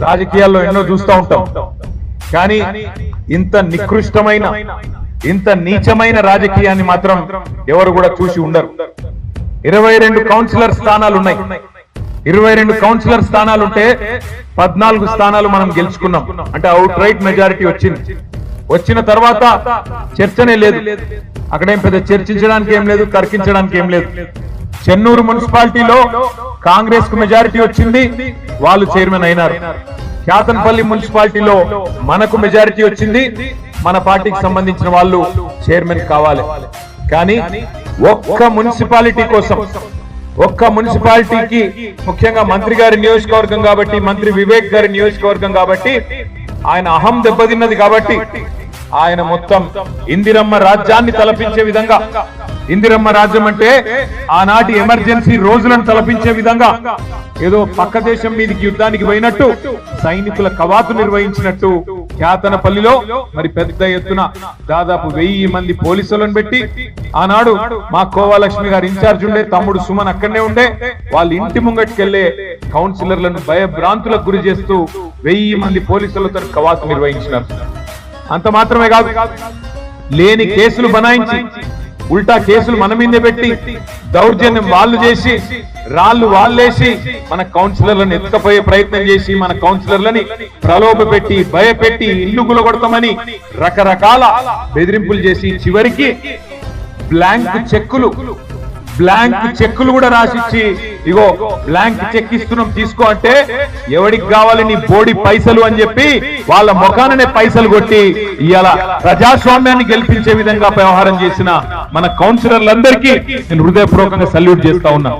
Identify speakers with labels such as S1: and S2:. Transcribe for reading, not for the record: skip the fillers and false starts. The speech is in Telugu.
S1: రాజకీయాల్లో ఎన్నో చూస్తూ ఉంటాం, కానీ ఇంత నికృష్టమైన ఇంత నీచమైన రాజకీయాన్ని మాత్రం ఎవరు కూడా చూసి ఉండరు. 22 కౌన్సిలర్ స్థానాలు ఉన్నాయి. 22 కౌన్సిలర్ స్థానాలు ఉంటే 14 స్థానాలు మనం గెలుచుకున్నాం. అంటే అవుట్ రైట్ మెజారిటీ వచ్చింది. వచ్చిన తర్వాత చర్చనే లేదు. అక్కడేం పెద్ద చర్చించడానికి ఏం లేదు, తర్కించడానికి ఏం లేదు. చెన్నూరు మున్సిపాలిటీలో కాంగ్రెస్ కు మెజారిటీ వచ్చింది, వాళ్ళు చైర్మన్ అయినారు. క్యాతన్పల్లి మున్సిపాలిటీలో మనకు మెజారిటీ వచ్చింది, మన పార్టీకి సంబంధించిన వాళ్ళు చైర్మన్ కావాలి. కానీ ఒక్క మున్సిపాలిటీ కోసం, ఒక్క మున్సిపాలిటీకి, ముఖ్యంగా మంత్రి గారి నియోజకవర్గం కాబట్టి, మంత్రి వివేక్ గారి నియోజకవర్గం కాబట్టి, ఆయన అహం దెబ్బతిన్నది కాబట్టి ఆయన మొత్తం ఇందిరమ్మ రాజ్యాన్ని తలపించే విధంగా, ఇందిరమ్మ రాజ్యం అంటే ఆనాటి ఎమర్జెన్సీ రోజులను తలపించే విధంగా, ఏదో పక్క దేశం మీదకి యుద్ధానికి పోయినట్టు, సైనికుల కవాతు నిర్వహించినట్టు క్యాతనపల్లిలో మరి పెద్ద ఎత్తున దాదాపు 1000 మంది పోలీసులను పెట్టి, ఆనాడు మా కోవాలక్ష్మి గారు ఇన్ఛార్జ్ ఉండే, తమ్ముడు సుమన్ అక్కడనే ఉండే, వాళ్ళ ఇంటి ముంగట్టుకెళ్లే కౌన్సిలర్లను భయభ్రాంతులకు గురి చేస్తూ 1000 మంది పోలీసులతో కవాతు నిర్వహించినారు. అంత మాత్రమే కాదు, లేని కేసులు బనాయించి ఉల్టా కేసులు మన మీదే పెట్టి దౌర్జన్యం వాళ్ళు చేసి, రాళ్లు వాళ్ళేసి మన కౌన్సిలర్లను ఎత్తుకపోయే ప్రయత్నం చేసి, మన కౌన్సిలర్లని ప్రలోభ పెట్టి, భయపెట్టి, ఇల్లు గులగొడతామని రకరకాల బెదిరింపులు చేసి, చివరికి బ్లాంక్ చెక్కులు కూడా రాసిచ్చి, ఇగో బ్లాంక్ చెక్ ఇస్తున్నాం తీసుకో అంటే, ఎవడికి కావాలి నీ బోడి పైసలు అని చెప్పి వాళ్ళ ముఖాననే పైసలు కొట్టి ఇవాళ ప్రజాస్వామ్యాన్ని గెలిపించే విధంగా వ్యవహారం చేసిన మన కౌన్సిలర్లందరికీ నేను హృదయపూర్వకంగా సల్యూట్ చేస్తా ఉన్నా.